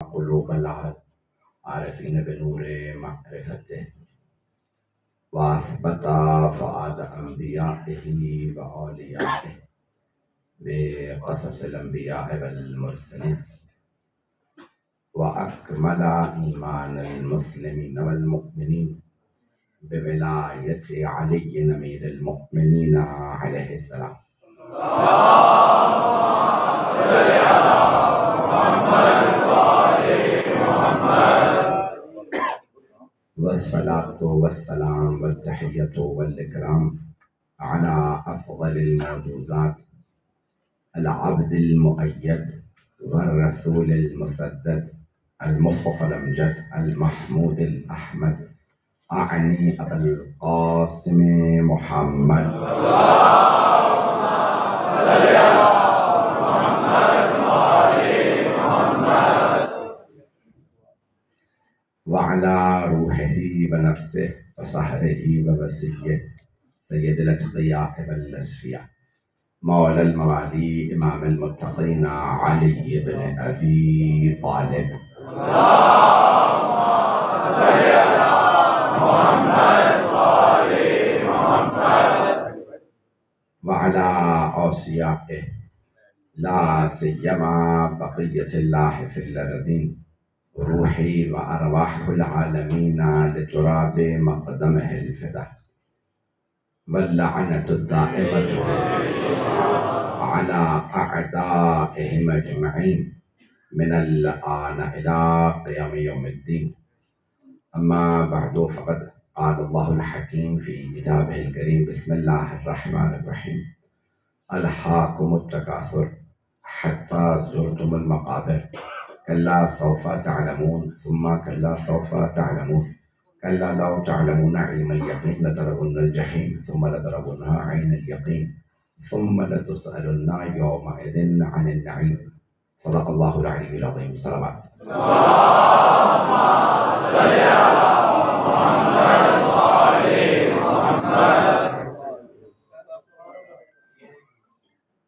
قلوب العارفين بنور معرفته وأثبت فؤاد أنبيائه وأوليائه بقصص الأنبياء والمرسلين وأكمل إيمان المسلمين والمؤمنين بولاية علي أمير المؤمنين عليه السلام. والصلاة والسلام والتحية والإكرام على أفضل الموجودات العبد المؤيد والرسول المسدد المصطفى الأمجد المحمود الأحمد أعني أبا القاسم محمد. وعلى روحه ونفسه وصهره ووسيه سيد الأتقياء والأسفياء مولى الموالي إمام المتقين علي بن أبي طالب. وعلى أوصيائه لا سيما بقية الله في الأرضين روحي وأرواح العالمين لتراب مقدمه الفدا. واللعنة الدائمة على أعدائهم أجمعين من الآن إلى قيام يوم الدين. أما بعد فقد قال الله الحكيم في كتابه الكريم بسم الله الرحمن الرحيم ألهاكم التكاثر حتى زرتم المقابر كلا سوف تعلمون ثم كلا سوف تعلمون كلا لو تعلمون علم اليقين لترون الجحيم ثم لترونها عين اليقين ثم لتسألن يومئذ عن النعيم. صدق الله العلي العظيم. صلوات.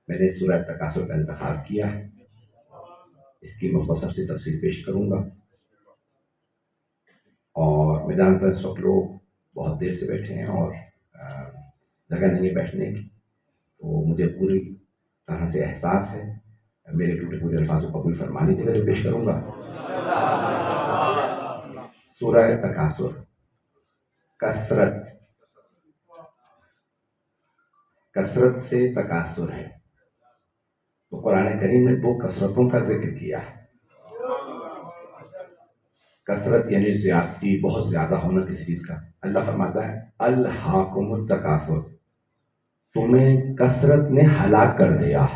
میں نے سورہ تکاثر کا انتخاب کیا، اس کی مختصر سی تفصیل پیش کروں گا، اور میں جانتا ہوں اس وقت لوگ بہت دیر سے بیٹھے ہیں اور جگہ نہیں ہے بیٹھنے کی، تو مجھے پوری طرح سے احساس ہے، میرے ٹوٹے پورے الفاظ کو قبول فرما لیجیے گا جو پیش کروں گا۔ سورہ تکاثر، کثرت سے تکاثر ہے، تو قرآن کریم نے دو کثرتوں کا ذکر کیا ہے۔ کثرت یعنی زیادتی، بہت زیادہ ہونا کسی چیز کا۔ اللہ فرماتا ہے الہاکم التکاثر، تمہیں کثرت نے ہلاک کر دیا۔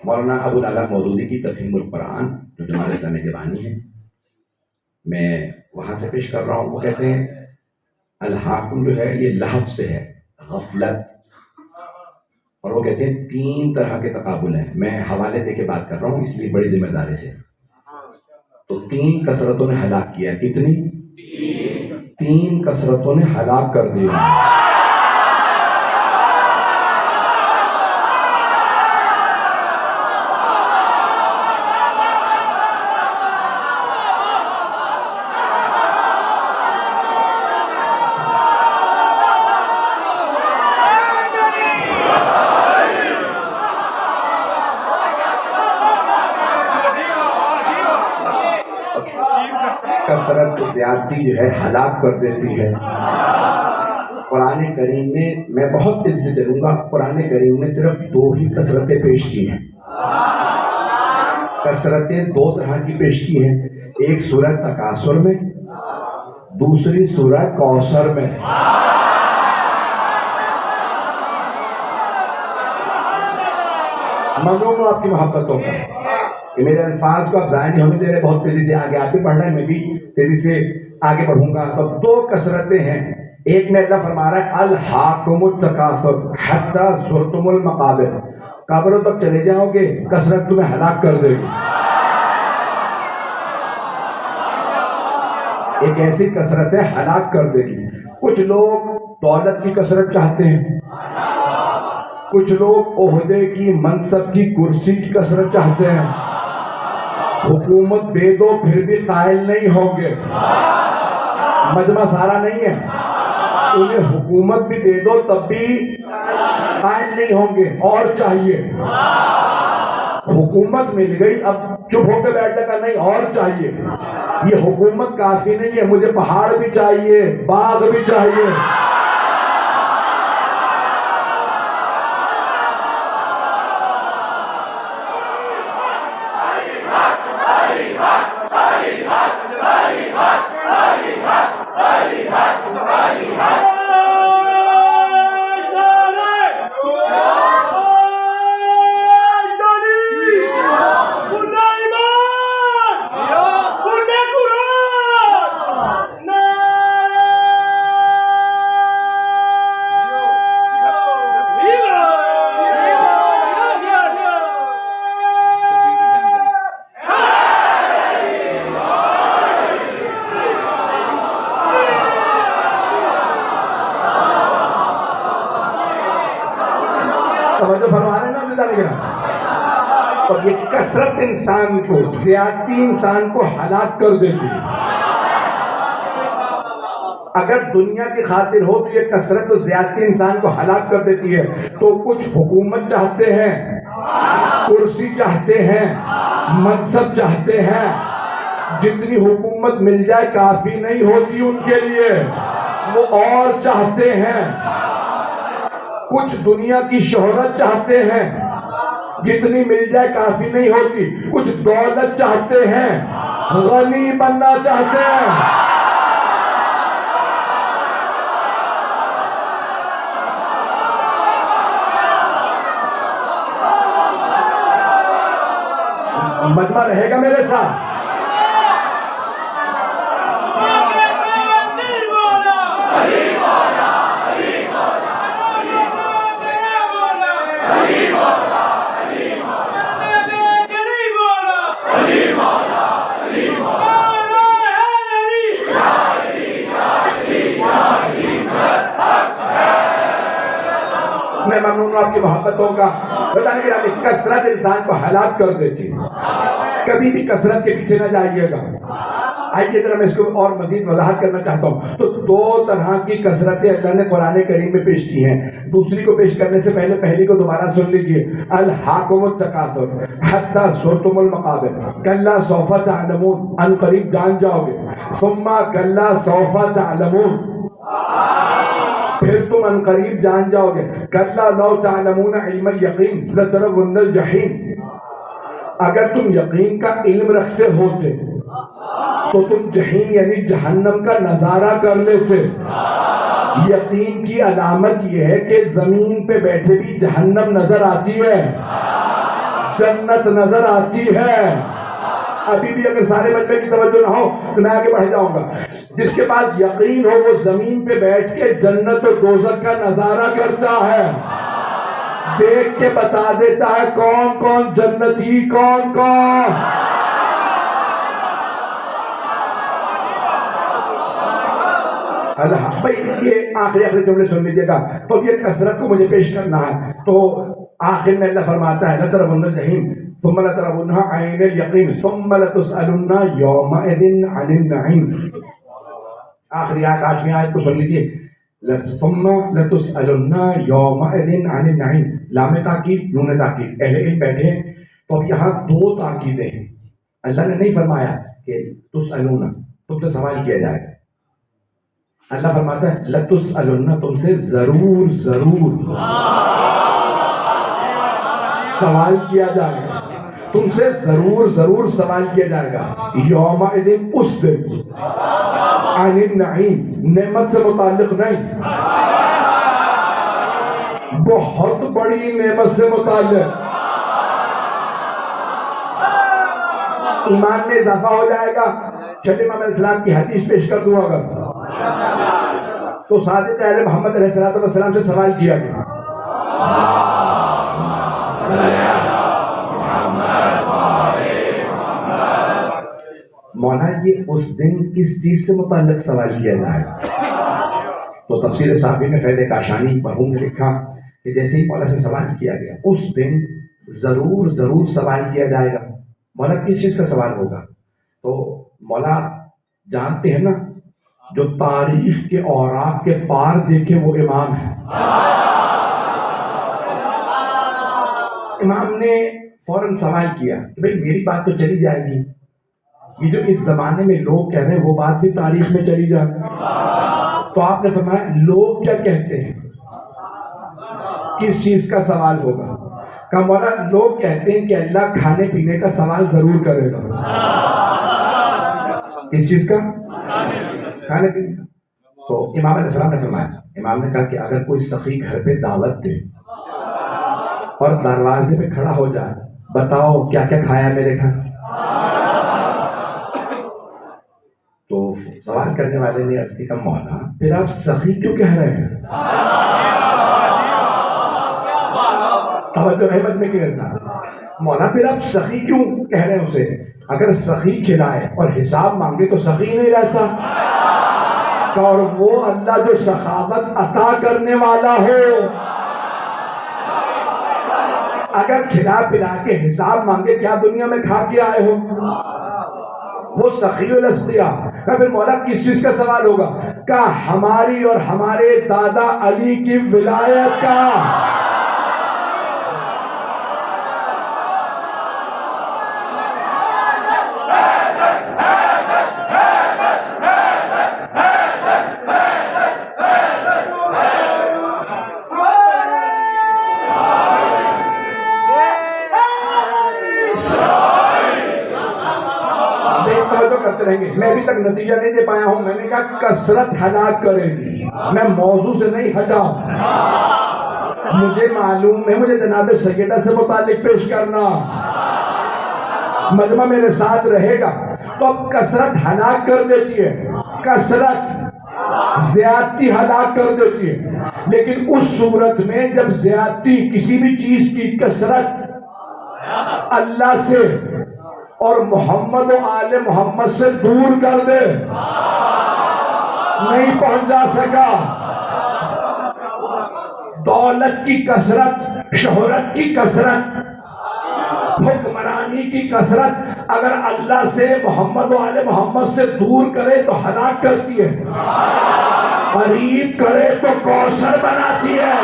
مولانا ابو العلا مودودی کی تفہیم القرآن جو ہمارے سامنے کے بانی ہے، میں وہاں سے پیش کر رہا ہوں۔ وہ کہتے ہیں الحاکم جو ہے یہ لحظ سے ہے، غفلت، اور وہ کہتے ہیں تین طرح کے تقابل ہیں۔ میں حوالے دے کے بات کر رہا ہوں اس لیے بڑی ذمہ داری سے۔ تو تین کثرتوں نے ہلاک کیا، کتنی؟ تین کثرتوں نے ہلاک کر دیا۔ کثرت زیادتی جو ہے ہلاک کر دیتی ہے۔ قرآن کریم میں بہت تیزی سے چلوں گا، قرآن کریم نے صرف دو ہی کثرتیں پیش کی ہیں۔ کثرتیں دو طرح کی پیش کی ہیں، ایک سورہ تکاثر میں، دوسری سورہ کوثر میں۔ مانوں گا آپ کی محبتوں کا کہ میرے الفاظ کو آپ ضائع نہیں ہونے دے رہے، بہت تیزی سے آگے آپ بھی پڑھ رہے ہیں، میں بھی تیزی سے آگے بڑھوں گا۔ تو دو کثرتیں ہیں، ایک میں اللہ فرما رہا ہے الہاکم التکاثر حتی زرتم المقابر، قبروں تک چلے جاؤ گے کثرت تمہیں ہلاک کر دے گی۔ ایک ایسی کثرت ہے ہلاک کر دے گی۔ کچھ لوگ دولت کی کثرت چاہتے ہیں، کچھ لوگ عہدے کی، منصب کی، کرسی کی کثرت چاہتے ہیں، حکومت دے دو پھر بھی قائل نہیں ہوں گے، مجمع سارا نہیں ہے، انہیں حکومت بھی دے دو تب بھی قائل نہیں ہوں گے، اور چاہیے۔ حکومت مل گئی، اب چپ ہو کے بیٹھنے کا نہیں، اور چاہیے۔ یہ حکومت کافی نہیں ہے، مجھے پہاڑ بھی چاہیے، باغ بھی چاہیے۔ اور یہ کثرت انسان کو، زیادتی انسان کو ہلاک کر دیتی ہے۔ اگر دنیا کی خاطر ہو تو یہ کثرت و زیادتی انسان کو ہلاک کر دیتی ہے۔ تو کچھ حکومت چاہتے ہیں، کرسی چاہتے ہیں، منصب چاہتے ہیں، جتنی حکومت مل جائے کافی نہیں ہوتی ان کے لیے، وہ اور چاہتے ہیں۔ کچھ دنیا کی شہرت چاہتے ہیں، جتنی مل جائے کافی نہیں ہوتی۔ کچھ دولت چاہتے ہیں، غنی بننا چاہتے ہیں۔ مجمع رہے گا میرے ساتھ؟ میں ممنون ہوں آپ کی محبتوں کا۔ بتانے کے لیے کثرت انسان کو ہلاک کر دیتی ہے، کبھی بھی کثرت کے پیچھے نہ جائیے گا۔ آئیے ذرا میں اس کو اور مزید وضاحت کرنا چاہتا ہوں۔ تو دو طرح کی کثرتیں اللہ نے قرآن کریم میں پیش کی ہیں۔ دوسری کو پیش کرنے سے پہلے پہلی کو دوبارہ سن لیجیے۔ الحاکم التکاثر حتی زرتم المقابر کلا سوف تعلمون، ان قریب جان جاؤ گے۔ ثم کلا سوف تعلمون، پھر تم ان قریب جان جاؤ گے۔ کلا لو تعلمون علم الیقین لترون الجحیم، اگر تم یقین کا علم رکھتے ہوتے تو تم جہنم یعنی جہنم کا نظارہ کر لیتے۔ یقین کی علامت یہ ہے کہ زمین پہ بیٹھے بھی جہنم نظر آتی ہے، جنت نظر آتی ہے۔ ابھی بھی اگر سارے مجمع کی توجہ نہ ہو تو میں آگے بڑھ جاؤں گا۔ جس کے پاس یقین ہو وہ زمین پہ بیٹھ کے جنت و دوزخ کا نظارہ کرتا ہے، دیکھ کے بتا دیتا ہے کون کون جنتی، کون کون۔ بھائی یہ آخری جملے سن لیجیے گا۔ تو یہ کثرت کو مجھے پیش کرنا ہے، تو آخر میں اللہ فرماتا ہے لترون الجحیم ثم لترونها عین الیقین ثم لتسألن یومئذ عن النعیم۔ آخری آیت 8ویں آیت کو سن لیجیے، ثم لتسألن یومئذ عن النعیم، لام تاکید نون تاکید، اہل علم بیٹھے تو اب یہاں دو تاکیدیں ہیں۔ اللہ نے نہیں فرمایا کہ تسألون، تم سے سوال کیا جائے گا۔ اللہ فرماتا ہے لتسألن، تم سے ضرور ضرور سوال کیا جائے گا، تم سے ضرور ضرور سوال کیا جائے گا۔ یومئذ، اس دن، عن النعیم، نعمت سے متعلق نہیں، بہت بڑی نعمت سے متعلق۔ ایمان میں اضافہ ہو جائے گا۔ چھٹے امام علیہ السلام کی حدیث پیش کر دوں اگر تو صادق اہل محمد علیہ السلام سے سوال کیا گیا، مولا یہ اس دن کس چیز سے متعلق سوال کیا جائے؟ تو تفسیر صافی میں فیض کاشانی مرحوم نے لکھا کہ جیسے ہی مولا سے سوال کیا گیا اس دن ضرور سوال کیا جائے گا. مولا کس چیز کا سوال ہوگا؟ تو مولا جانتے ہیں نا، جو تاریخ کے اوراق کے پار دیکھے وہ امام ہے. امام نے فوراً سوال کیا کہ بھئی میری بات تو چلی جائے گی، یہ جو اس زمانے میں لوگ کہہ رہے ہیں وہ بات بھی تاریخ میں چلی جائے. تو آپ نے فرمایا لوگ کیا کہتے ہیں، کس چیز کا سوال ہوگا؟ کہا مولا لوگ کہتے ہیں کہ اللہ کھانے پینے کا سوال ضرور کرے گا. کس چیز کا؟ کھانے پینے کا. تو امام علیہ السلام نے فرمایا، امام نے کہا کہ اگر کوئی سخی گھر پہ دعوت دے اور دروازے پہ کھڑا ہو جائے، بتاؤ کیا کیا کھایا میرے گھر، تو سوال کرنے والے نے عرض کیا مولا پھر آپ سخی کیوں کہہ رہے ہیں؟ توجہ رحمت میں کی انسان، مولا پھر آپ سخی کیوں کہہ رہے ہیں اسے؟ اگر سخی کھلائے اور حساب مانگے تو سخی نہیں رہتا. اور وہ اللہ جو سخاوت عطا کرنے والا ہو، اگر کھلا پلا کے حساب مانگے کیا دنیا میں کھا کے آئے ہو؟ وہ سخی الاسقیاء. پھر مولا کس چیز کا سوال ہوگا؟ کہ ہماری اور ہمارے دادا علی کی ولایت کا. میں ابھی تک نتیجہ نہیں دے پایا ہوں. میں نے کہا کثرت ہلاک کرے گی، میں موضوع سے نہیں ہٹا. مجھے معلوم ہے، مجھے جناب سیدہ سے متعلق پیش کرنا، مجمع میرے ساتھ رہے گا. تو اب کثرت ہلاک کر دیتی ہے، کثرت زیادتی ہلاک کر دیتی ہے. لیکن اس صورت میں جب زیادتی کسی بھی چیز کی کثرت اللہ سے اور محمد و آل محمد سے دور کر دے، نہیں پہنچا سکا. دولت کی کثرت، شہرت کی کثرت، حکمرانی کی کثرت اگر اللہ سے، محمد و آل محمد سے دور کرے تو ہلاک کرتی ہے، قریب کرے تو کوثر بناتی ہے.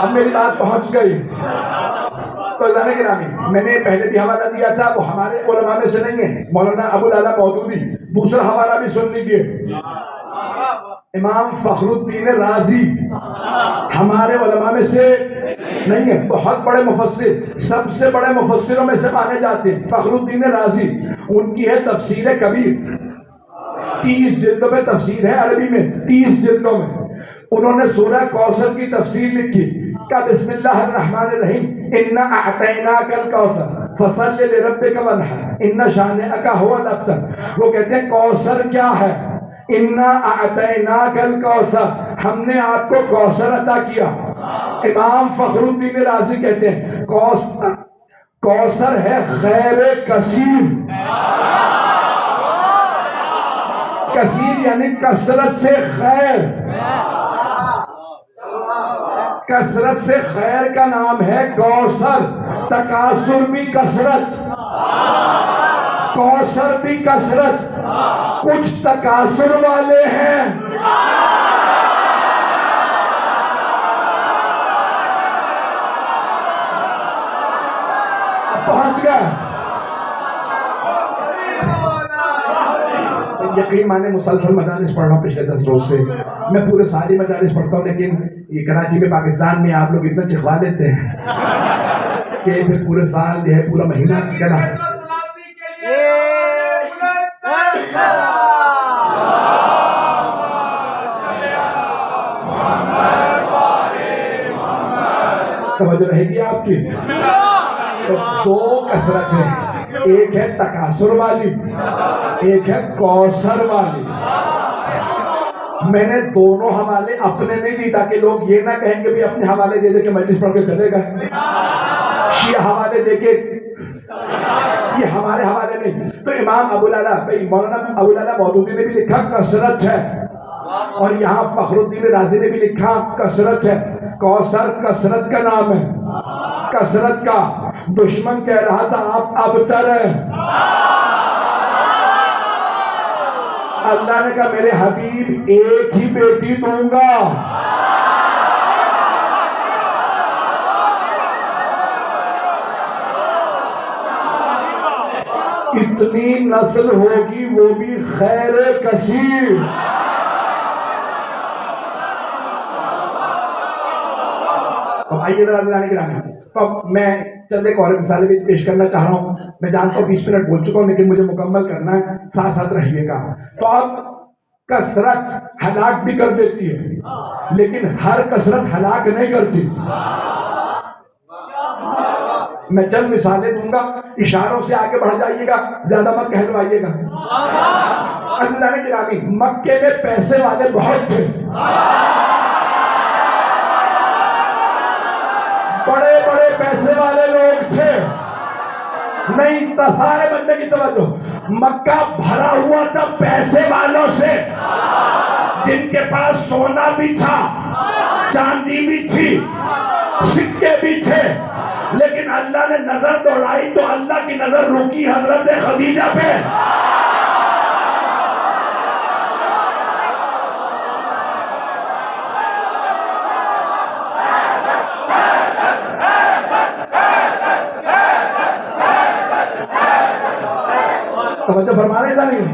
اب میری بات پہنچ گئی. تو جانے کے نامی میں نے پہلے بھی حوالہ دیا تھا، وہ ہمارے علماء میں سے نہیں ہے، مولانا ابو العلا مودودی. دوسرا حوالہ بھی سن لیجیے، امام فخر الدین رازی ہمارے علماء میں سے نہیں ہے، بہت بڑے مفسر، سب سے بڑے مفسروں میں سے مانے جاتے ہیں فخر الدین رازی. ان کی ہے تفسیر کبیر، 30 جلدوں میں تفسیر ہے عربی میں، 30 جلدوں میں. انہوں نے سورہ کوثر کی تفسیر لکھی کہ بسم اللہ الرحمن الرحیم انا اعطیناک الکوثر فصل لربک وانحر ان شانئک هو الابتر. وہ کہتے ہیں کوثر کیا ہے؟ انا اعطیناک الکوثر، ہم نے آپ کو کوثر عطا کیا. امام فخر الدین رازی کہتے ہیں کوثر ہے خیر کثیر. کثیر یعنی کثرت سے خیر، کثرت سے خیر کا نام ہے کوثر. تکاثر بھی کثرت، کوثر بھی کثرت. کچھ تکاثر والے ہیں، پہنچ گئے. یقین مانے مسلسل مدارس پڑھ رہا ہوں پچھلے 10 روز سے. میں پورے ساری مدارس پڑھتا ہوں، لیکن یہ کراچی میں، پاکستان میں آپ لوگ اتنا چکھوا دیتے ہیں کہ پھر پورے سال جو ہے پورا مہینہ کہنا. توجہ رہے گی آپ کی. تو 2 کثرت ہے، ایک ہے تکاثر والی، ایک ہے کوثر والی. میں نے دونوں حوالے اپنے نہیں دی تاکہ لوگ یہ نہ کہیں کہ بھی اپنے حوالے دے دے کے مجلس پڑھ کے چلے گئے. شیعہ حوالے دے کے یہ ہمارے حوالے نہیں. تو امام ابو العلا بھائی مولانا ابو العلا مودودی نے بھی لکھا کثرت ہے، اور یہاں فخر الدین رازی نے بھی لکھا کثرت ہے. کوثر کثرت کا نام ہے، کثرت کا. دشمن کہہ رہا تھا آپ ابتر ہیں، اللہ نے کہا میرے حبیب ایک ہی بیٹی دوں گا. اتنی نسل ہوگی وہ بھی خیر کثیر. اب آئیے ذرا ذرا نگرانی. اب میں چند ایک اور مثالیں بھی پیش کرنا چاہ رہا ہوں. میں جانتا ہوں 20 منٹ بول چکا ہوں لیکن مجھے مکمل کرنا ہے، ساتھ ساتھ رہیے گا. تو اب کثرت ہلاک بھی کر دیتی ہے لیکن ہر کثرت ہلاک نہیں کرتی. میں چند مثالیں دوں گا، اشاروں سے آگے بڑھ جائیے گا، زیادہ مت کہلوائیے گا. عزیزان گرامی، مکے میں پیسے والے بہت تھے، بڑے بڑے پیسے والے لوگ تھے. نہیں سارے بندے کی توجہ، مکہ بھرا ہوا تھا پیسے والوں سے، جن کے پاس سونا بھی تھا، چاندی بھی تھی، سکے بھی تھے. لیکن اللہ نے نظر دوڑائی تو اللہ کی نظر رکی حضرت خدیجہ پہ. توجہ فرما رہے ہیں نہیں؟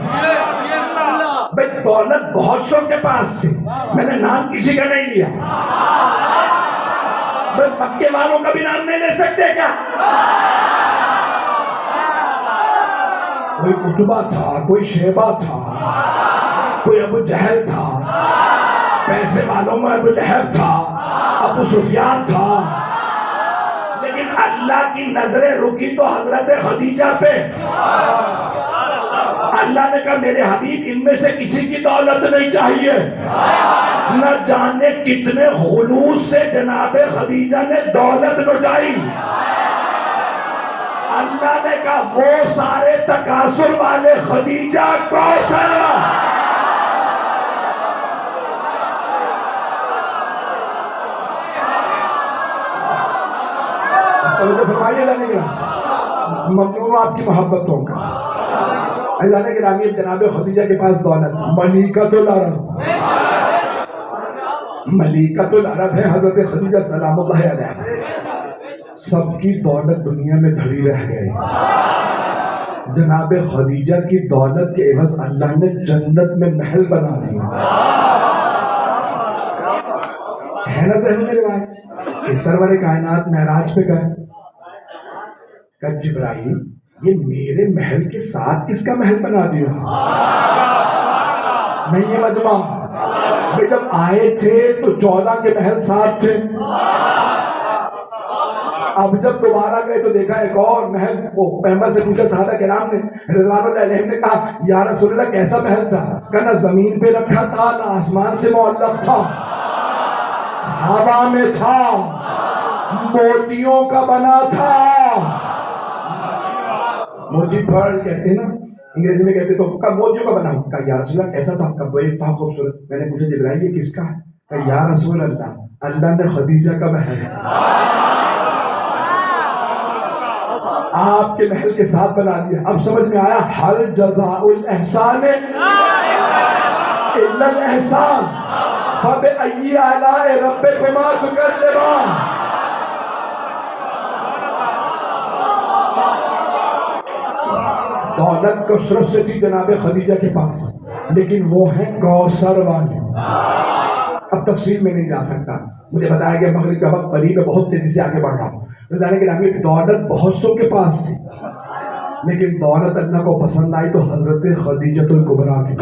بھئی دولت بہت سو کے پاس تھی، میں نے نام کسی کا نہیں لیا. مکے والوں کا بھی نام نہیں لے سکتے کیا؟ کوئی قطبہ تھا، کوئی شیبہ تھا، کوئی ابو جہل تھا، پیسے والوں میں ابو لہب تھا، ابو سفیان تھا. لیکن اللہ کی نظریں رکی تو حضرت خدیجہ پہ. اللہ نے کہا میرے حبیب ان میں سے کسی کی دولت نہیں چاہیے. نہ جانے کتنے خلوص سے جناب خدیجہ نے دولت لٹائی. اللہ نے کہا وہ سارے تکاثر والے خدیجہ کوثر. فرمائیے لانے کے ممنون آپ کی محبتوں کا. اللہ نے گرامی جناب خدیجہ کے پاس دولت، ملیکۃ العرب، ملیکۃ العرب ہے حضرت خدیجہ سلام اللہ علیہ. سب کی دولت دنیا میں دھری رہ گئی، جناب خدیجہ کی دولت کے عوض اللہ نے جنت میں محل بنا دیا. ہے نا ذہن میں روایت کہ سرور کائنات معراج پہ گئے، کہ جبرائیل یہ میرے محل کے ساتھ کس کا محل بنا دیا؟ نہیں یہ مجمع. بھئی جب آئے تھے تو 14 کے محل ساتھ تھے، اب جب دوبارہ گئے تو دیکھا ایک اور محل. وہ پیغمبر سے پوچھا صحابہ کرام نے، رضوان اللہ علیہم نے کہا یا رسول اللہ کیسا محل تھا؟ کہ نہ زمین پہ رکھا تھا نہ آسمان سے معلق تھا، ہوا میں تھا، موتیوں کا بنا تھا. موتی پھل کہتے ہیں نا انگریزی میں کہتے تو کب موتیوں کا بنا ہوں. کہا یا رسول اللہ کیسا تھا؟ کب وہ تھا خوبصورت. میں نے پوچھا جبرائیل یہ کس کا ہے؟ کہا یا رسول اللہ اللہ نے خدیجہ کا محل آپ کے محل کے ساتھ بنا دیا. اب سمجھ میں آیا حل جزاء الاحسان الا الاحسان فبأي آلاء ربكما تكذبان. دولت کثرت سے تھی جناب خدیجہ کے پاس، لیکن وہ ہیں کوثر والے. اب تفصیل میں نہیں جا سکتا، مجھے بتایا گیا مغرب کا وقت قریب ہے، بہت تیزی سے آگے بڑھ رہا ہوں. رضانے کے نام دولت بہت سو کے پاس تھی، لیکن دولت اللہ کو پسند آئی تو حضرت خدیجۃ الکبریٰ کی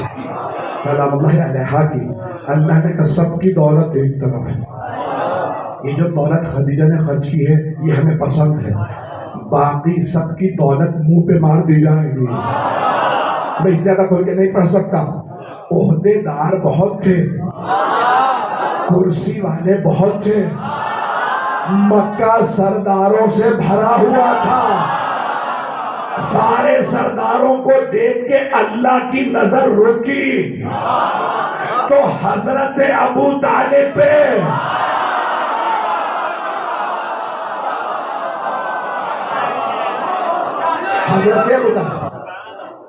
سلام اللہ علیہا کی. اللہ نے کہا سب کی دولت ایک طرف ہے، یہ جو دولت خدیجہ نے خرچ کی ہے یہ ہمیں پسند ہے، باقی سب کی دولت منہ پہ مار دی جائے گی. میں اس زیادہ کھول کے نہیں پڑھ سکتا. عہدے دار بہت تھے، کرسی والے بہت تھے، مکہ سرداروں سے بھرا ہوا تھا. سارے سرداروں کو دیکھ کے اللہ کی نظر رکی تو حضرت ابو طالب پہ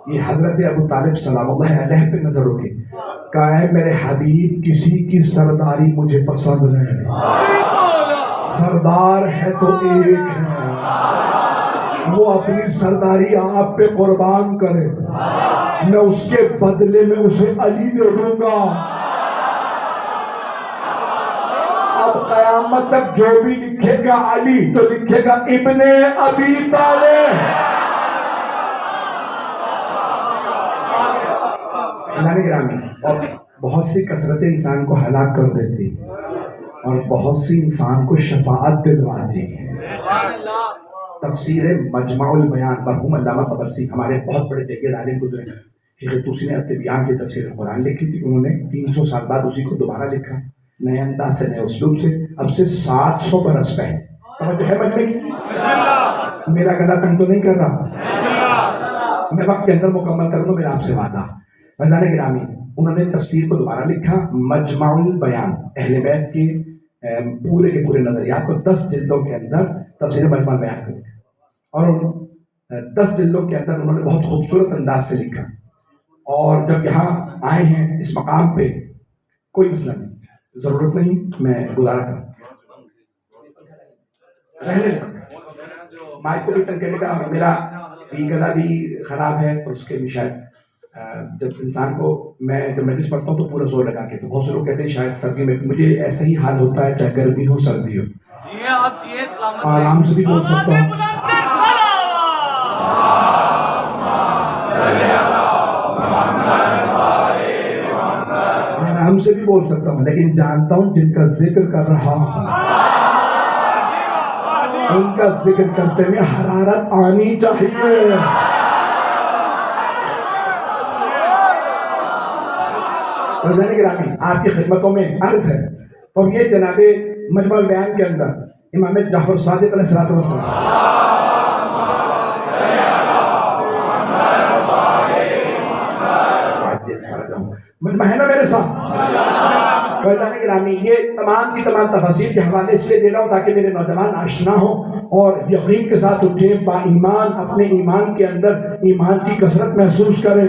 یہ حضرت ابو طالب سلام اللہ علیہ پہ نظر رکی، کہا ہے میرے حبیب کسی کی سرداری مجھے پسند نہیں، سردار ہے تو ایک ہے، وہ اپنی سرداری آپ پہ قربان کرے، میں اس کے بدلے میں اسے علی دے دوں گا۔ اب قیامت تک جو بھی لکھے گا علی تو لکھے گا ابن ابی طالب۔ اور بہت سی کثرتیں انسان کو ہلاک کر دیتی اور بہت سی انسان کو شفاعت دلواتی۔ تفسیر مجمع البیان مرحوم علامہ طبرسی ہمارے بہت بڑے جگہ عالم گزرے، شیخ طوسی نے التبیان سے تفسیر قرآن لکھی تھی، انہوں نے 300 سال بعد اسی کو دوبارہ لکھا، نئے انداز سے، نئے اسلوب سے، اب سے 700 برس پہلے۔ توجہ ہے مجمع کی؟ میرا گلا تنگ تو نہیں کر رہا، میں وقت کے اندر مکمل کر دوں، میرا آپ سے وعدہ۔ فیضان گرامی، انہوں نے تفسیر کو دوبارہ لکھا، مجمع البیان، اہل بیت کے پورے کے پورے نظریات کو 10 جلدوں کے اندر تفسیر مجمع البیان کر دیا، اور 10 جلدوں کے اندر انہوں نے بہت خوبصورت انداز سے لکھا۔ اور جب یہاں آئے ہیں اس مقام پہ، کوئی مسئلہ نہیں، ضرورت نہیں میں گزارا کروں، مائک کو بھی تنگ کرنے کا، میرا بھی گلا بھی خراب ہے، اور اس کے بھی شاید جب انسان کو میں جب مجلس پڑھتا ہوں تو پورا زور لگا کے، تو بہت سے لوگ کہتے ہیں شاید سردی میں مجھے ایسا ہی حال ہوتا ہے، چاہے گرمی ہو سردی ہو، آرام سے بھی بول سکتا ہوں، آرام سے بھی بول سکتا ہوں، لیکن جانتا ہوں جن کا ذکر کر رہا ہوں ان کا ذکر کرتے ہوئے حرارت آنی چاہیے۔ آپ کی خدمتوں میں عرض ہے، اور یہ جناب مجمع البیان کے اندر امام جعفر صادق علیہ السلام مجمع ہے نا میرے ساتھ، فیضان گرامی، یہ تمام کی تمام تفاصیل کے حوالے اس لیے دے رہا ہوں تاکہ میرے نوجوان آشنا ہوں اور یقین کے ساتھ اٹھیں، با ایمان اپنے ایمان کے اندر ایمان کی کثرت محسوس کریں۔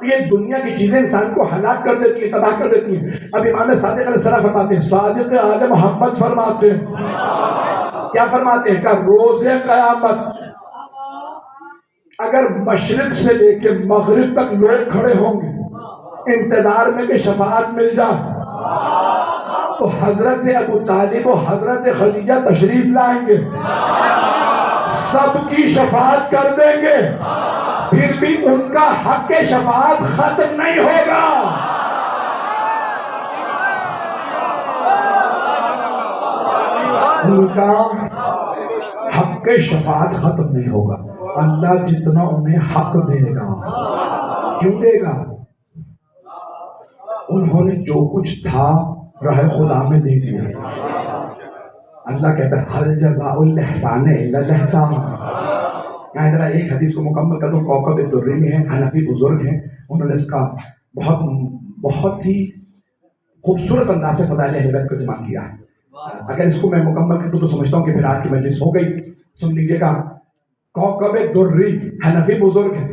یہ دنیا کی چیزیں انسان کو ہلاک کر دیتی ہیں، تباہ کر دیتی ہیں۔ اب امام صادق علیہ السلام فرماتے ہیں، صادق آل محمد فرماتے ہیں، کیا فرماتے ہیں کہ روز قیامت اگر مشرق سے لے کے مغرب تک لوگ کھڑے ہوں گے انتظار میں کہ شفاعت مل جائے، تو حضرت ابو طالب و حضرت خدیجہ تشریف لائیں گے، سب کی شفاعت کر دیں گے، پھر بھی ان کا حق شفاعت ختم نہیں ہوگا۔ ان کا حق شفاعت ختم نہیں ہوگا، اللہ جتنا انہیں حق دے گا، کیوں دے گا؟ انہوں نے جو کچھ تھا راہ خدا میں دے دیا۔ اللہ کہتا ہے حل جزاء الاحسان الا الاحسان۔ یہاں ذرا ایک حدیث کو مکمل کر دوں، کوکب الدری میں ہے، حنفی بزرگ ہیں، انہوں نے اس کا بہت ہی خوبصورت انداز سے فضائل اہل بیت کو جمع کیا ہے۔ اگر اس کو میں مکمل کر دوں تو سمجھتا ہوں کہ پھر آج کی مجلس ہو گئی۔ سن لیجیے گا، کوکب الدری حنفی بزرگ ہیں،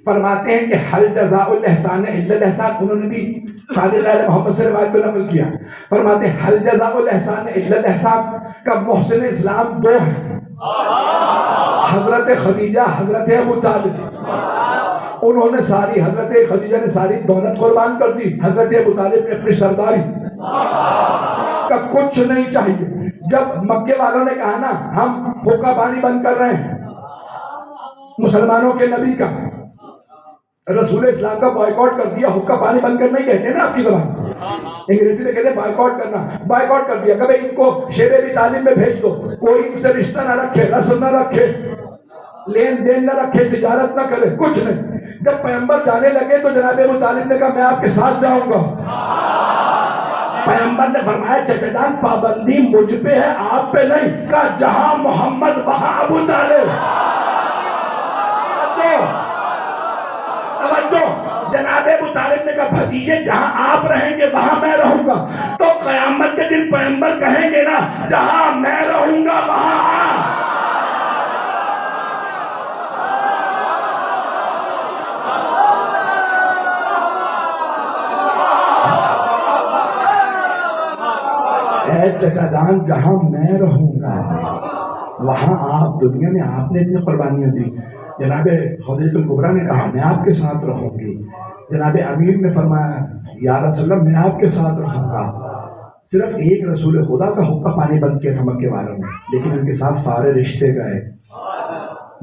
فرماتے ہیں کہ حل جزاء الاحسان الا الاحسان۔ انہوں نے بھی صادق علیہ محمد سے روایت کو نقل کیا، فرماتے ہیں حل جزاء الاحسان الا الاحسان کا محسن اسلام دو ہیں، حضرت خدیجہ، حضرت ابو طالب۔ انہوں نے ساری، حضرت خدیجہ نے ساری دولت قربان کر دی، حضرت ابو طالب نے اپنی سرداری کا کچھ نہیں چاہیے۔ جب مکے والوں نے کہا نا ہم حقہ پانی بند کر رہے ہیں مسلمانوں کے نبی کا، رسول اسلام کا بائیکاٹ کر دیا، حقہ پانی بند کرنا ہی کہتے ہیں نا آپ کی زبان، انگریزی میں کہتے ہیں بائیکاٹ کرنا، بائیکاٹ کر دیا، کبھی ان کو شیر ابی طالب میں بھیج دو، کوئی ان سے رشتہ نہ رکھے، رسم نہ رکھے، لین دین نہ رکھے، تجارت نہ کرے، کچھ نہیں۔ جب پیغمبر جانے لگے تو جناب ابو طالب نے کہا میں آپ کے ساتھ جاؤں گا۔ پیغمبر نے فرمایا چچا جان پابندی مجھ پہ ہے آپ پہ نہیں، کہا جہاں محمد وہاں ابو طالب۔ توجہ، جناب ابو طالب نے کہا بھتیجے جہاں آپ رہیں گے وہاں میں رہوں گا. تو قیامت کے دن پیغمبر کہیں گے نا جہاں میں رہوں گا وہاں آ. اے چچا جان جہاں میں رہوں گا وہاں آپ، دنیا میں آپ نے اتنی قربانیاں دی. جناب خدیجہ الکبریٰ نے کہا میں آپ کے ساتھ رہوں گی. جناب امیر نے فرمایا یا رسول اللہ میں آپ کے ساتھ رہوں گا. صرف ایک رسول خدا کا حکم پانی بند کیا تھا مکے والوں نے، لیکن ان کے ساتھ سارے رشتے گئے.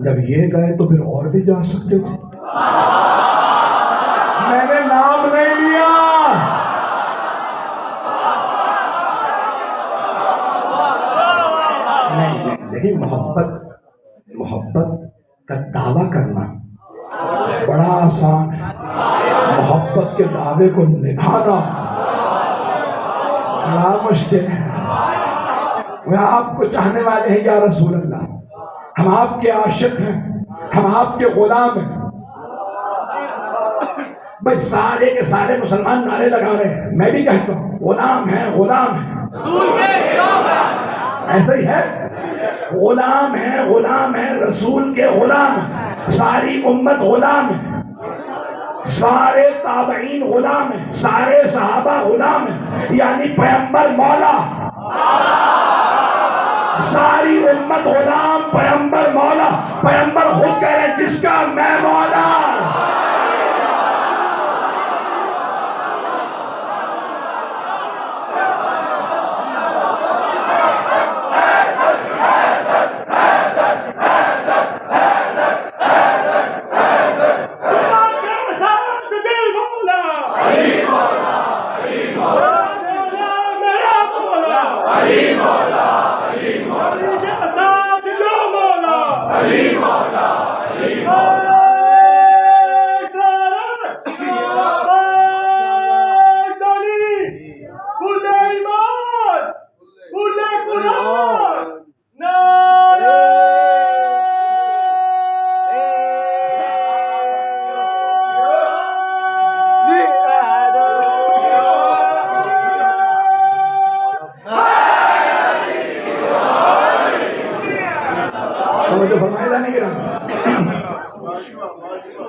جب یہ گئے تو پھر اور بھی جا سکتے تھے. میں نے نام نہیں لیا. لیکن محبت کا دعویٰ کرنا بڑا آسان ہے، محبت کے دعوے کو نبھانا بڑا مشکل ہے. وہ آپ کو چاہنے والے ہیں یا رسول اللہ، ہم آپ کے عاشق ہیں، ہم آپ کے غلام ہیں. بھائی سارے کے سارے مسلمان نعرے لگا رہے ہیں، میں بھی کہتا ہوں غلام ہیں غلام ہیں. ایسا ہی ہے، غلام ہے رسول کے غلام ہیں. ساری امت غلام ہے، سارے تابعین غلام ہیں، سارے صحابہ غلام ہیں. یعنی پیغمبر مولا، ساری امت غلام، پیغمبر مولا. پیغمبر خود کہہ رہے ہیں جس کا میں مولا.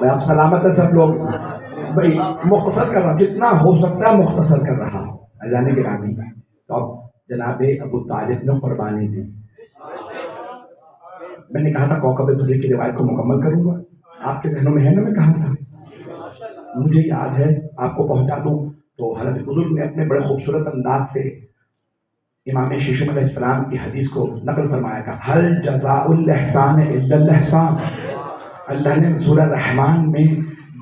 میں آپ سلامت ہے سب لوگ. بھائی مختصر کر رہا، جتنا ہو سکتا ہے مختصر کر رہا ہوں. اللہ نے گرامی تو اب جناب ابو طالب نے قربانی دی. میں نے کہا تھا کوکب دری کی روایت کو مکمل کروں گا. آپ کے ذہنوں میں ہے نا میں کہا تھا؟ مجھے یاد ہے، آپ کو پہنچا دوں. تو حضرت بزرگ نے اپنے بڑے خوبصورت انداز سے امام شیشم علیہ السلام کی حدیث کو نقل فرمایا تھا. حل جزاء الاحسان الا الاحسان. اللہ نے سورہ رحمان میں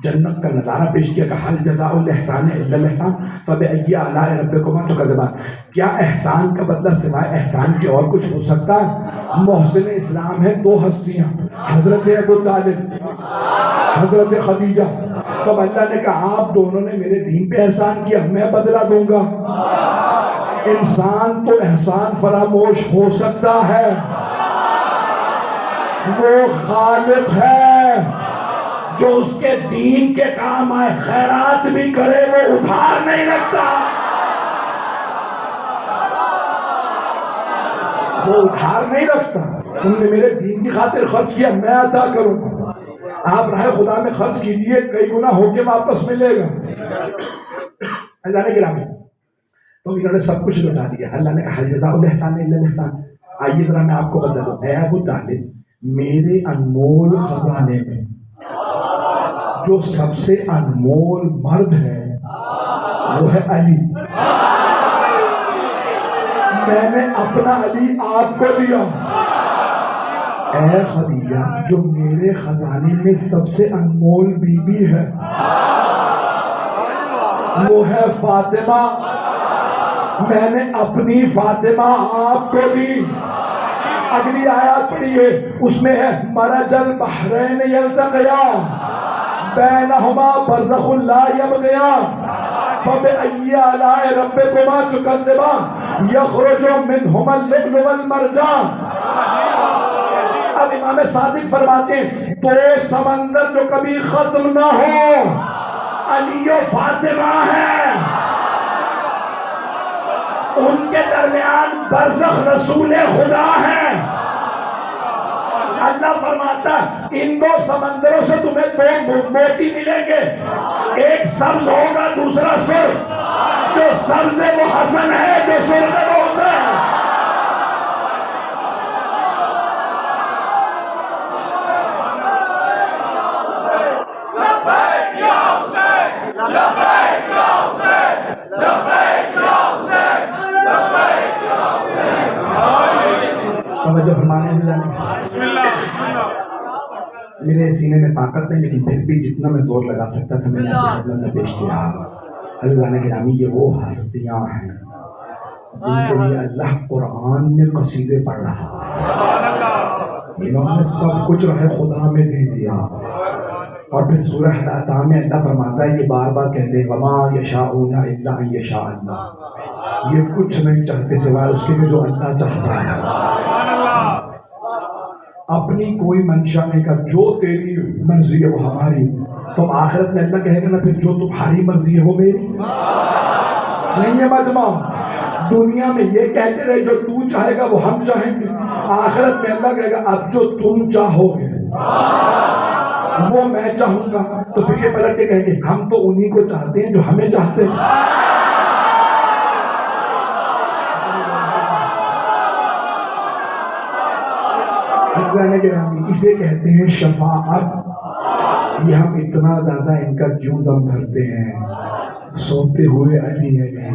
جنت کا نظارہ پیش کیا کہ حل جزاء الاحسان الا الاحسان فبأي آلاء ربكما تكذبان. کیا احسان کا بدلہ سوائے احسان کے اور کچھ ہو سکتا ہے؟ محسن اسلام ہے دو ہستیاں، حضرت ابو طالب، حضرت خدیجہ. تو اللہ نے کہا آپ دونوں نے میرے دین پہ احسان کیا، میں بدلہ دوں گا. انسان تو احسان فراموش ہو سکتا ہے، وہ خالق ہے جو اس کے دین کے کام آئے. خیرات بھی کرے وہ ادھار نہیں رکھتا، وہ ادھار نہیں رکھتا. تم نے میرے دین کی خاطر خرچ کیا، میں عطا کروں گا. آپ راہ خدا میں خرچ کیجئے، کئی گنا ہو کے واپس ملے گا. اللہ نے گرامی تو انہوں نے سب کچھ لوٹا دیا. اللہ نے کہا جزاء الاحسان الا الاحسان. آئیے ذرا میں آپ کو بتا دوں، اے ابو طالب میرے انمول خزانے میں جو سب سے انمول مرد ہے وہ ہے علی. میں نے اپنا علی آپ کو دیا. اے خدیجہ جو میرے خزانے میں سب سے انمول بیوی ہے وہ ہے فاطمہ. میں نے اپنی فاطمہ آپ کو دی. اگلی آیات پڑھیے، اس میں ہے مرج البحرین یلتقیان بینہما برزخ لا یبغیان فبأی آلاء ربکما تکذبان یخرج منہما اللؤلؤ والمرجان. اب امام صادق فرماتے ہیں دو سمندر جو کبھی ختم نہ ہو علی و فاطمہ ہے، ان کے درمیان برزخ رسول خدا ہے۔ اللہ فرماتا ان دو سمندروں سے تمہیں دو موتی ملیں گے، ایک سبز ہوگا دوسرا سرخ، جو سبز ہے وہ حسن ہے، جو سرخ ہے وہ حسین ہے۔ توجہ فرمانے سے میرے سینے میں طاقت نہیں، لیکن پھر بھی جتنا میں زور لگا سکتا تھا میں نے آپ کی خدمت میں پیش کیا۔ اللہ گرامی یہ وہ ہستیاں ہیں جن کے لیے اللہ قرآن میں قصیدے پڑھ رہا ہے، انہوں نے سب کچھ رہے خدا میں دے دیا، اور پھر سورہ عطا میں اللہ فرماتا ہے یہ بار بار کہتے ہیں وما یشاءون الا ان یشاء اللہ، یہ کچھ نہیں چاہتے سوائے اس کے جو اللہ چاہتا ہے۔ اپنی کوئی منشا نہیں کر، جو تیری مرضی ہے وہ ہماری، تو آخرت میں اللہ کہے گا نا پھر جو تمہاری مرضی ہے وہ میری نہیں ہے مجمع۔ دنیا میں یہ کہتے رہے جو تو چاہے گا وہ ہم چاہیں گے، آخرت میں اللہ کہے گا اب جو تم چاہو گے وہ میں چاہوں گا، تو پھر یہ پلٹ کے کہیں گے ہم تو انہی کو چاہتے ہیں جو ہمیں چاہتے ہیں۔ اسے کہتے ہیں شفاعت۔ یہ ہم اتنا زیادہ ان کا کیوں دم بھرتے ہیں؟ سوتے ہوئے علی علی،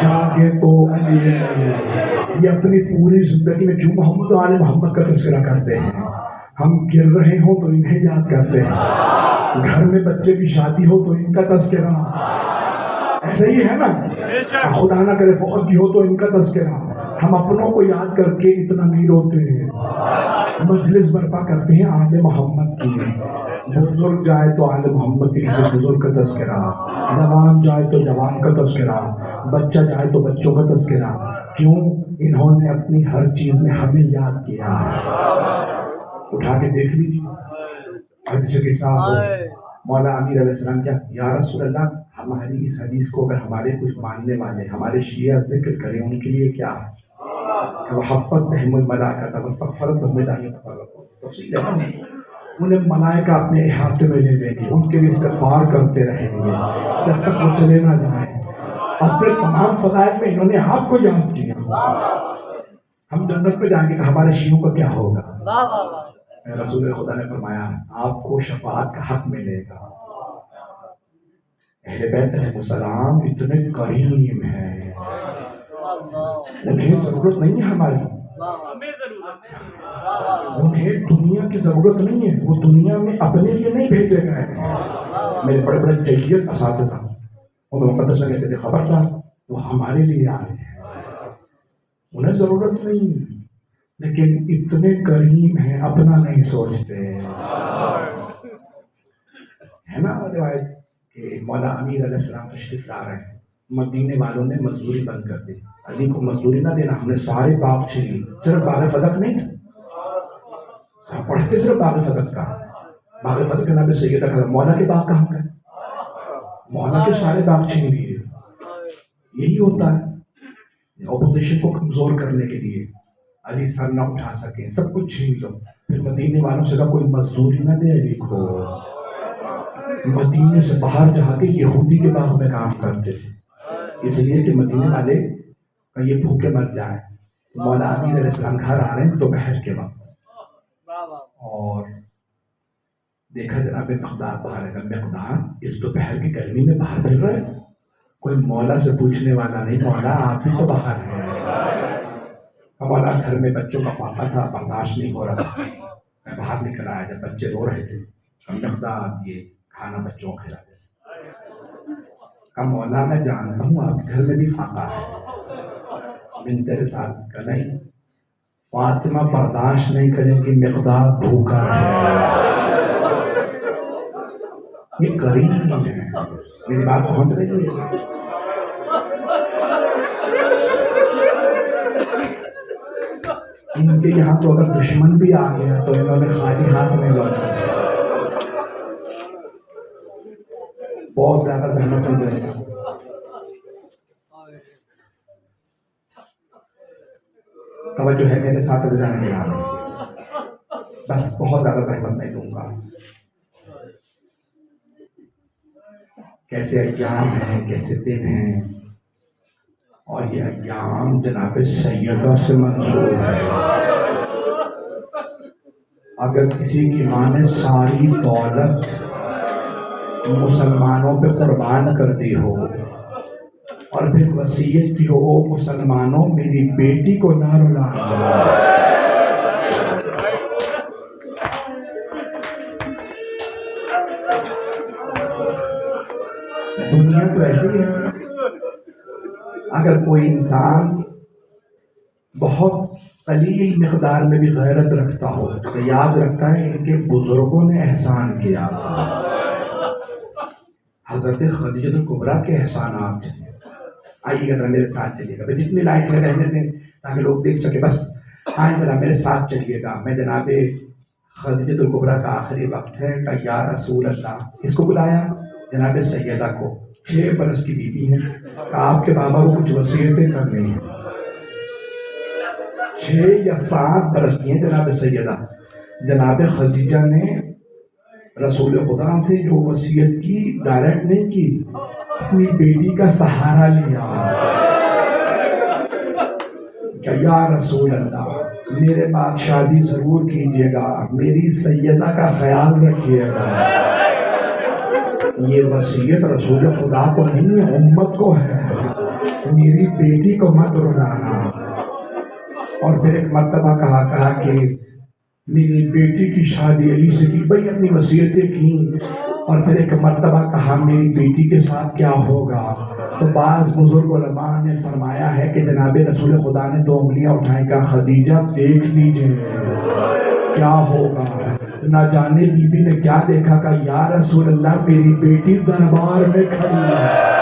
جاگے تو علی علی، یہ اپنی پوری زندگی میں کیوں محمد و آل محمد کا تذکرہ کرتے ہیں؟ ہم گر رہے ہوں تو انہیں یاد کرتے ہیں، گھر میں بچے کی شادی ہو تو ان کا تذکرہ، ایسے ہی ہے نا، خدا نہ کرے فوت بھی ہو تو ان کا تذکرہ۔ ہم اپنوں کو یاد کر کے اتنا نہیں روتے ہیں، مجلس برپا کرتے ہیں آل محمد کی، بزرگ جائے تو آل محمد کے کسی بزرگ کا تذکرہ، جوان جائے تو جوان کا تذکرہ، بچہ جائے تو بچوں کا تذکرہ۔ کیوں؟ انہوں نے اپنی ہر چیز میں ہمیں یاد کیا۔ اٹھا کے دیکھ لیجیے حدیث کے ساتھ مولا امیر علیہ السلام کیا یا رسول اللہ ہماری اس حدیث کو اگر ہمارے کچھ ماننے والے ہمارے شیعہ ذکر کریں ان کے لیے کیا ہے؟ وحفت بہم الملائکہ واستغفرت لهم لا يتفرقون، تفصیل ہے، انہیں ملائکہ اپنے احاطے میں لے لیں گے، ان کے لیے استغفار کرتے رہیں گے جب تک وہ چلے نہ جائیں۔ اپنے تمام فضائل میں انہوں نے آپ کو یاد کیا۔ ہم جنت میں جائیں گے تو ہمارے شیعوں کا کیا ہوگا؟ رسول خدا نے فرمایا آپ کو شفاعت کا حق ملے گا۔ اہل بیت علیہ السلام اتنے کریم ہیں، انہیں ضرورت نہیں ہے ہماری، انہیں دنیا کی ضرورت نہیں ہے، وہ دنیا میں اپنے لیے نہیں بھیجے گئے ہیں۔ میرے بڑے بڑے جیت اساتذہ انہوں مقدس میں کہتے تھے خبردار وہ ہمارے لیے آئے ہیں، انہیں ضرورت نہیں، لیکن اتنے کریم ہیں اپنا نہیں سوچتے۔ ہے نا روایت کہ مولا امیر علیہ السلام تشریف لا رہے ہیں، مدینے والوں نے مزدوری بند کر دی، علی کو مزدوری نہ دینا، ہم نے سارے باغ چھین لی، صرف باغ فدق نہیں تھا، پڑھتے صرف باغ فدق کا، باغ فدق کے نام سیدہ کرم، مولا کے باغ کہاں گئے؟ مولا کے سارے باغ چھین لیے۔ یہی ہوتا ہے اپوزیشن کو کمزور کرنے کے لیے، علی سر نہ اٹھا سکے، سب کچھ چھین لو، پھر مدینے والوں سے کوئی مزدوری نہ دے علی کو، مدینے سے باہر جا کے یہودی کے باغ میں کام کرتے تھے، اس لیے کہ مدینے والے کا یہ بھوکے مر جائے۔ مولا امیر علیہ السلام گھر آ رہے ہیں دوپہر کے وقت، اور دیکھا جناب مقدار باہر ہے، مقدار اس دوپہر کی گرمی میں باہر پھر رہے، کوئی مولا سے پوچھنے والا نہیں، مولا آپ بھی تو باہر ہیں۔ مولا گھر میں بچوں کا فاقہ تھا، برداشت نہیں ہو رہا تھا، میں باہر نکل آیا جب بچے رو رہے تھے، مقدار یہ کھانا بچوں کو کھلا دے۔ کہا مولا میں جانتا ہوں آپ گھر میں بھی فاقہ ہے، من تیرے ساتھ کا نہیں، فاطمہ برداشت نہیں کریں گی مقدار بھوکا ہے۔ یہ کریم ہے، میری بات پہنچ رہی ہے؟ ان کے یہاں تو اگر دشمن بھی آ گیا تو انہوں نے خالی ہاتھ نہیں لوٹا، بہت زیادہ زحمت ہو جائے گا. توجہ ہے میرے ساتھ اذان گرامی، بس بہت زیادہ زحمت نہیں دوں گا. کیسے ایام ہیں، کیسے دن ہیں، اور یہ ایام جناب سیدہ سے منسوب ہے. اگر کسی کی ماں نے ساری دولت مسلمانوں پہ قربان کر دی ہو اور پھر وصیت کی ہو، او مسلمانوں میری بیٹی کو نہ رلانا. دنیا تو ایسی ہے، اگر کوئی انسان بہت قلیل مقدار میں بھی غیرت رکھتا ہو تو یاد رکھتا ہے ان کے بزرگوں نے احسان کیا تھا. حضرت خدیجہ الکبریٰ کے احسانات. آئیے ذرا میرے ساتھ چلیے گا، جتنی لائٹ ہے رہنے دیں تاکہ لوگ دیکھ سکے. بس آئیں ذرا میرے ساتھ چلیے گا. میں جناب خدیجہ الکبریٰ کا آخری وقت ہے کہ یا رسول اللہ، اس کو بلایا جناب سیدہ کو، 6 برس کی بیوی ہے، کہ آپ کے بابا کو کچھ وصیتیں کرنی ہیں. 6 یا 7 برس کی ہیں جناب سیدہ. جناب خدیجہ نے رسول خدا سے جو وصیت کی ڈائریکٹ نہیں کی، اپنی بیٹی کا سہارا لیا کہ یا رسول اللہ میرے بعد شادی ضرور کیجیے گا، میری سیدہ کا خیال رکھیے گا. یہ وصیت رسول خدا کو نہیں ہے، امت کو ہے، میری بیٹی کو مت رلانا. اور پھر ایک مرتبہ کہا کہ میری بیٹی کی شادی علی سے کی، بھائی اپنی وصیتیں کی. اور پھر ایک مرتبہ کہا میری بیٹی کے ساتھ کیا ہوگا. تو بعض بزرگ علماء نے فرمایا ہے کہ جناب رسول خدا نے 2 انگلیاں اٹھائیں، کہا خدیجہ دیکھ لیجئے کیا ہوگا. نہ جانے بی بی نے کیا دیکھا کہ یا رسول اللہ میری بیٹی دربار میں کھڑی ہے.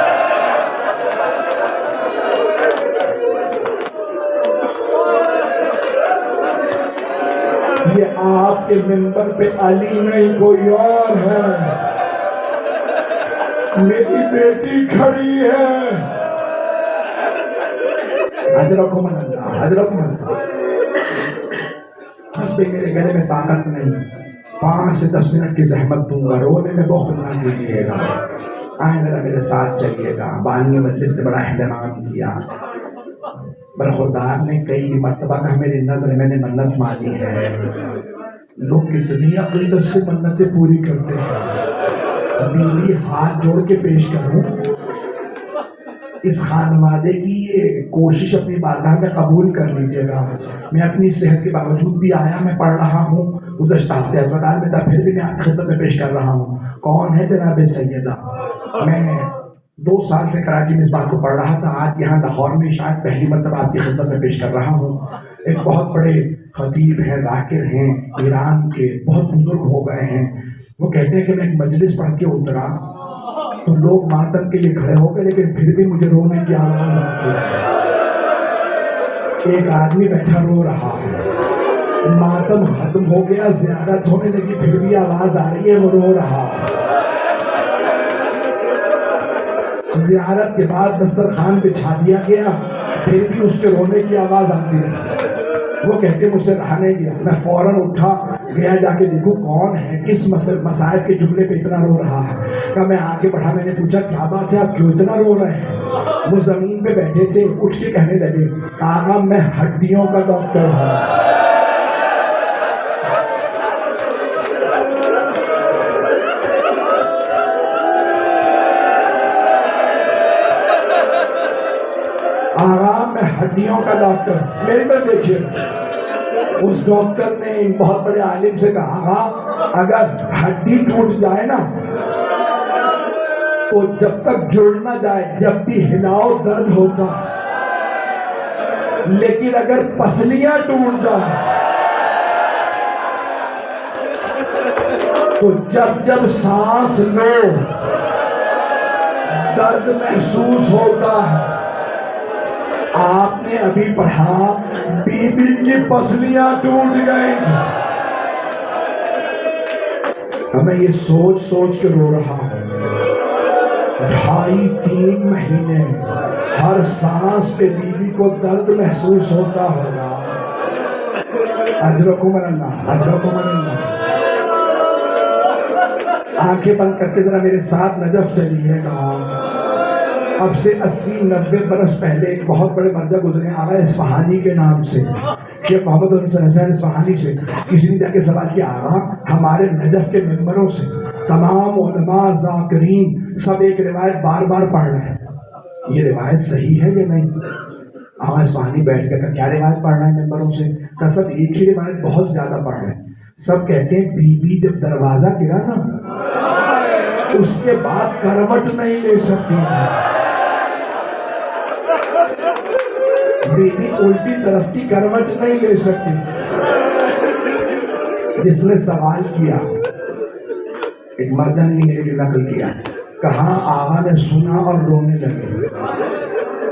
یہ آپ کے منبر پہ علی نہیں کوئی اور ہے، میری بیٹی کھڑی ہے. حضرکم اللہ، حضرکم اللہ. بس پہ میرے گلے میں طاقت نہیں، 5 سے 10 منٹ کی زحمت دوں گا، رونے میں بخل نہ کیجیے گا. آئیں ذرا میرے ساتھ چلیے گا. بانی مجلس نے بڑا اہتمام کیا، برخوردار نے کئی مرتبہ کہا میری نظر میں نے منت مانی ہے. لوگ کتنی عقیدت سے منتیں پوری کرتے ہیں. بیوی ہاتھ جوڑ کے پیش کروں، اس خانوادے کی یہ کوشش اپنی بارگاہ میں قبول کر لیجیے گا. میں اپنی صحت کے باوجود بھی آیا، میں پڑھ رہا ہوں، گزشتہ ہفتے اسپتال میں تھا، پھر بھی میں آپ کی خدمت میں پیش کر رہا ہوں. کون ہے جناب سیدہ؟ میں 2 سال سے کراچی میں اس بات کو پڑھ رہا تھا، آج یہاں لاہور میں شاید پہلی مرتبہ آپ کی خدمت میں پیش کر رہا ہوں. ایک بہت بڑے خطیب ہیں، ذاکر ہیں، ایران کے بہت بزرگ ہو گئے ہیں. وہ کہتے ہیں کہ میں ایک مجلس پڑھ کے اترا تو لوگ ماتم کے لیے کھڑے ہو گئے، لیکن پھر بھی مجھے رونے کی آواز آتی ہے. ایک آدمی بیٹھا رو رہا ہے، ماتم ختم ہو گیا، زیارت ہونے لگی، پھر بھی آواز آ رہی ہے، وہ رو رہا ہے. زیارت کے بعد دسترخوان بچھا دیا گیا، پھر بھی اس کے رونے کی آواز آتی رہی. وہ کہتے مجھ سے رہا نہیں گیا. میں فوراً اٹھا گیا، جا کے دیکھو کون ہے، کس مسائل کے جملے پہ اتنا رو رہا ہے. کہ میں آگے بڑھا، میں نے پوچھا کیا بات ہے، آپ کیوں اتنا رو رہے ہیں؟ وہ زمین پہ بیٹھے تھے، اٹھ کے کہنے لگے آقا میں ہڈیوں کا ڈاکٹر ہوں. آرام میں ہڈیوں کا ڈاکٹر. میری طرف دیکھیے، اس ڈاکٹر نے ایک بہت بڑے عالم سے کہا اگر ہڈی ٹوٹ جائے نا تو جب تک جڑ نہ جائے جب بھی ہلاؤ درد ہوتا، لیکن اگر پسلیاں ٹوٹ جائیں تو جب جب سانس لو درد محسوس ہوتا ہے. آپ نے ابھی پڑھا بی بی کی پسلیاں ٹوٹ گئی تھی. میں یہ سوچ سوچ کے رو رہا ہوں. 2.5-3 مہینے ہر سانس پہ بیوی کو درد محسوس ہوتا ہوگا. اجرکم اللہ، اجرکم اللہ. آنکھیں بند کر کے ذرا میرے ساتھ نجف چلیے گا. اب سے 80-90 برس پہلے ایک بہت بڑے مرجع گزرے آغا اصفہانی کے نام سے، شیخ محمد حسین اصفہانی سے. کسی نے جا کے سوال کیا آغا ہمارے نجف کے ممبروں سے تمام علماء ذاکرین سب ایک روایت بار بار پڑھ رہے ہیں، یہ روایت صحیح ہے یا نہیں؟ آغا اصفہانی بیٹھ کے کیا روایت پڑھ رہے ہیں ممبروں سے؟ کہ سب ایک ہی روایت بہت زیادہ پڑھ رہے ہیں. سب کہتے ہیں بی بی جب دروازہ گرا نا اس کے بعد کروٹ نہیں لے سکتی تھی. بیوی الٹی طرف کی کروٹ نہیں لے سکتی. جس نے سوال کیا ایک مرد نے میرے لیے نقل کیا، کہاں آغا نے سنا اور رونے لگے.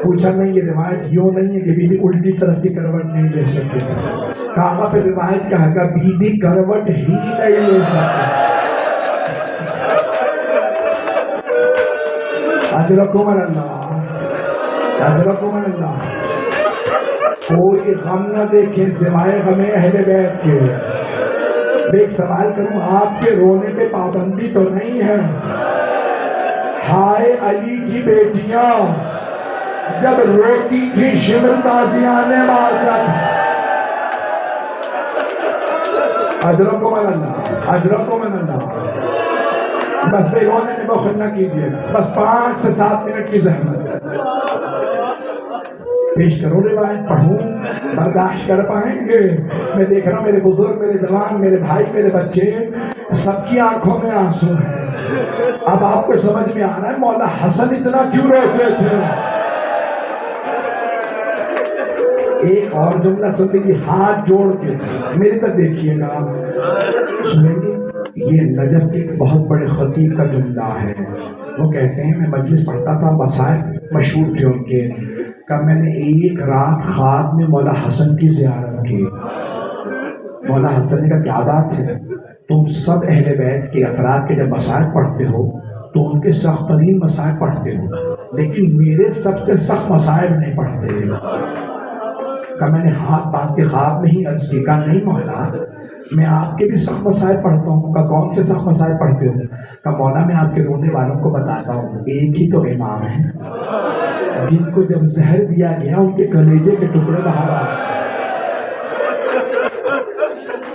پوچھا نہیں یہ روایت یوں نہیں ہے کہ بیوی الٹی طرف کی کروٹ نہیں لے سکتی. کہا پہ روایت کہا کہ بیوی کروٹ ہی نہیں لے سکتی. اجرکم اللہ، اجرکم اللہ. کوئی غم نہ دیکھیں سوائے غم اہل بیت کے. میں ایک سوال کروں، آپ کے رونے پہ پابندی تو نہیں ہے؟ ہائے علی کی بیٹیاں جب روتی تھی شمر تازیانے مارتا تھا. اجرکم اللہ، اجرکم اللہ. بس بے رونے میں بخل نہ کیجیے، بس 5 سے 7 منٹ کی زحمت پیش کرو. روایت پڑھوں برداشت کر پائیں گے؟ میں دیکھ رہا ہوں میرے بزرگ، میرے جوان، میرے بھائی، میرے بچے سب کی آنکھوں میں آنسو ہیں. اب آپ کو سمجھ میں آ رہا ہے مولا حسن اتنا کیوں روتے تھے. ایک اور جملہ سن لیجیے ہاتھ جوڑ کے میری طرف دیکھیے گا، سنیں گے. یہ نجف کے ایک بہت بڑے خطیب کا جملہ ہے. وہ کہتے ہیں میں مجلس پڑھتا تھا، مسائل مشہور تھے ان کے، کہ میں نے ایک رات خواب میں مولا حسن کی زیارت کی. مولا حسن کا کیا بات ہے، تم سب اہل بیت کے افراد کے جب مسائل پڑھتے ہو تو ان کے سخت ترین مسائل پڑھتے ہو، لیکن میرے سب سے سخت مسائل نہیں پڑھتے. کہ میں نے ہاتھ باندھ کے خواب میں ہی عرض کی، کہا نہیں مولا میں آپ کے بھی سخت مسائل پڑھتا ہوں. کہ کون سے سخت مسائل پڑھتے ہوں؟ کہ مولا میں آپ کے رونے والوں کو بتاتا ہوں، ایک ہی تو امام ہے جن کو جب زہر دیا گیا ان کے کلیجے کے ٹکڑے باہر آ گئے.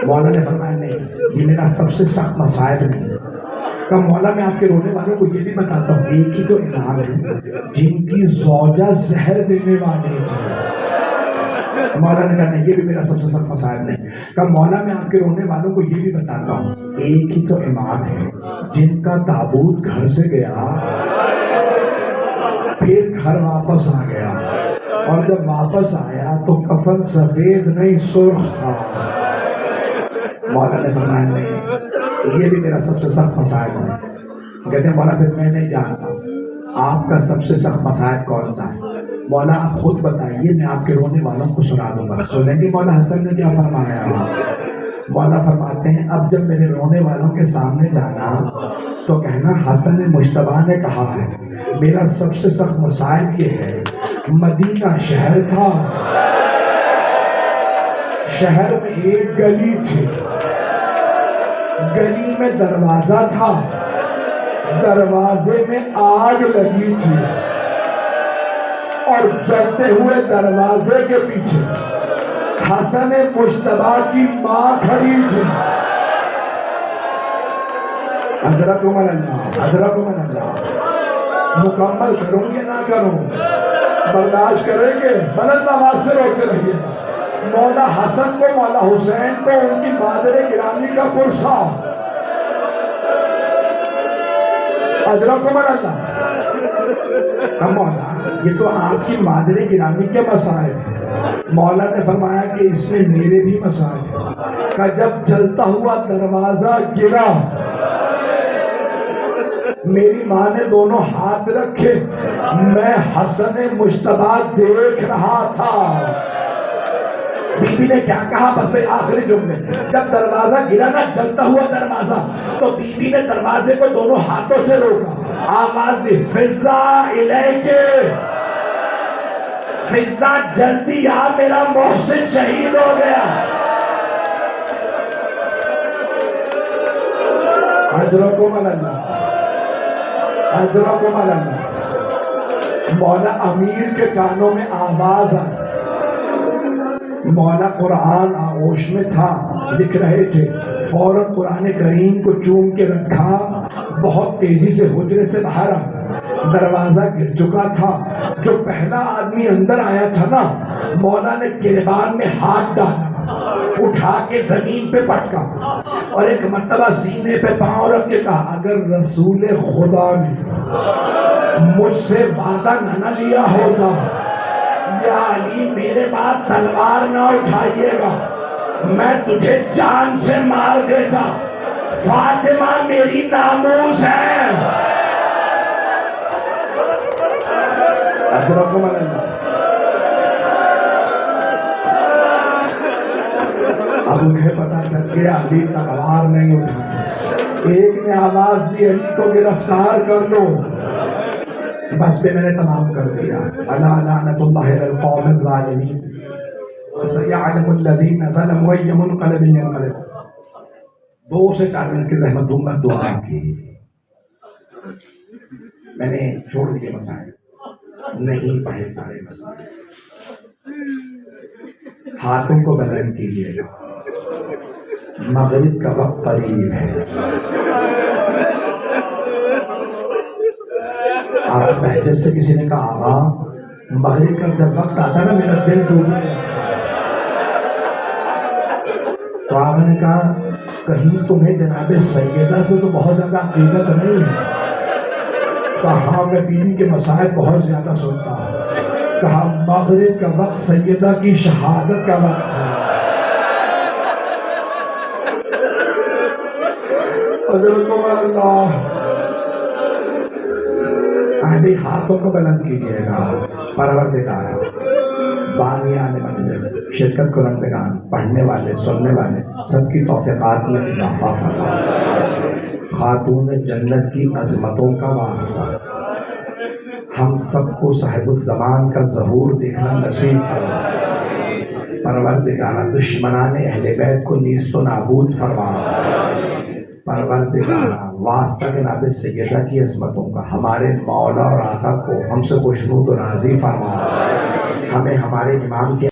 مولا نے فرمایا نہیں یہ میرا سب سے سخت مسائل نہیں. کہ مولا میں آپ کے رونے والوں کو یہ بھی بتاتا ہوں، ایک ہی تو امام ہے جن کی زوجہ زہر دینے والے تھے. مولا نے کہا نہیں یہ بھی میرا سب سے سخت مسائل نہیں. کہ مولا میں آپ کے رونے والوں کو یہ بھی بتاتا ہوں، ایک ہی تو امام ہے جن کا تابوت گھر سے گیا پھر گھر واپس آ گیا، اور جب واپس آیا تو کفن سفید نہیں سرخ تھا. مولا نے فرمایا نہیں یہ بھی میرا سب سے سخت مسائل ہے. کہتے ہیں مولا پھر میں نہیں جانتا آپ کا سب سے سخت مسائل کون سا ہے. مولا آپ خود بتائیے میں آپ کے رونے والوں کو سنا دوں گا. سنیں گے مولا حسن نے کیا فرمایا؟ مولا فرماتے ہیں اب جب میرے رونے والوں کے سامنے جانا تو کہنا حسن مجتبیٰ نے کہا ہے میرا سب سے سخت مسائل یہ ہے، مدینہ شہر تھا، شہر میں ایک گلی تھی، گلی میں دروازہ تھا، دروازے میں آگ لگی تھی، اور جلتے ہوئے دروازے کے پیچھے حسن مجتبیٰ کی ماں کھڑی تھی. حضرکم اللہ، حضرکم اللہ. مکمل کروں گے نہ کروں؟ برداشت کریں گے؟ بلند آواز سے روکتے رہیے. مولا حسن کو، مولا حسین کو ان کی مادر گرامی کا پرسا. حضرکم اللہ. مولا یہ تو آپ کی مادر گرامی کے مسائل ہیں. مولا نے فرمایا کہ اس میں میرے بھی مسائل ہیں. کہ جب جلتا ہوا دروازہ گرا میری ماں نے دونوں ہاتھ رکھے، میں حسن مجتبیٰ دیکھ رہا تھا۔ بی بی نے کیا کہا؟ بس میں آخری جملے، جب دروازہ گرا نا جلتا ہوا دروازہ، تو بی بی نے دروازے کو دونوں ہاتھوں سے روکا، آواز دی فضا الیکے، فضا جلدی آ، میرا محسن شہید ہو گیا۔ اجرکم اللہ، اجرکم اللہ۔ مولا امیر کے کانوں میں آواز آئی، مولا قرآن آغوش میں تھا، لکھ رہے تھے، فوراً قرآن کریم کو چوم کے رکھا، بہت تیزی سے حجرے سے باہر آیا، دروازہ گر چکا تھا۔ جو پہلا آدمی اندر آیا تھا نا، مولا نے گریبان میں ہاتھ ڈالا، اٹھا کے زمین پہ پٹکا اور ایک مرتبہ سینے پہ پاؤں رکھ کے کہا، اگر رسول خدا نے مجھ سے وعدہ نہ لیا ہوتا، یا علی میرے بعد تلوار نہ اٹھائیے گا، میں تجھے جان سے مار دیتا، فاطمہ میری ناموس ہے۔ اجرکم اللہ۔ اب انہیں پتا چل گیا علی تلوار نہیں اٹھائی، ایک نے آواز دی علی کو گرفتار کر لو، بس پہ میں نے تمام کر دیا۔ الا لعنت اللہ علی القوم الظالمین وسیعلم الذین ظلموا ای منقلب ینقلب۔ 2 سے 4 منٹ کی زحمت دوں گا، دعا کی۔ میں نے چھوڑ دیے مسائل، نہیں پڑھے سارے مسائل۔ ہاتھوں کو بلند کیجیے گا، مغرب کا وقت قریب ہے۔ آپ بہجت سے کسی نے کہا آقا مغرب کا جب وقت آتا نا میرا دل ڈوب گیا، تو آپ نے کہا کہیں تمہیں جناب سیدہ سے تو بہت زیادہ عقیدت نہیں ہے؟ کہا ہاں میں بیوی کے مسائل بہت زیادہ سنتا ہوں۔ کہا مغرب کا وقت سیدہ کی شہادت کا وقت ہے۔ اجرکم اللہ۔ ابھی ہاتھوں کو بلند کیجیے گا۔ پروردگار بانیان مجلس، شرکت کنندگان، پڑھنے والے، سننے والے، سب کی توفیقات میں اضافہ فرما۔ خاتون جنت کی عظمتوں کا واسطہ ہم سب کو صاحب الزمان کا ظہور دیکھنا نصیب فرما۔ پروردگار دشمنان اہل بیت کو نیست و نابود فرما۔ پروردگار واسطہ جناب سیدہ کی عظمتوں کا ہمارے مولا اور آقا کو ہم سے خوشنود و راضی فرما۔ ہمیں ہمارے امام کے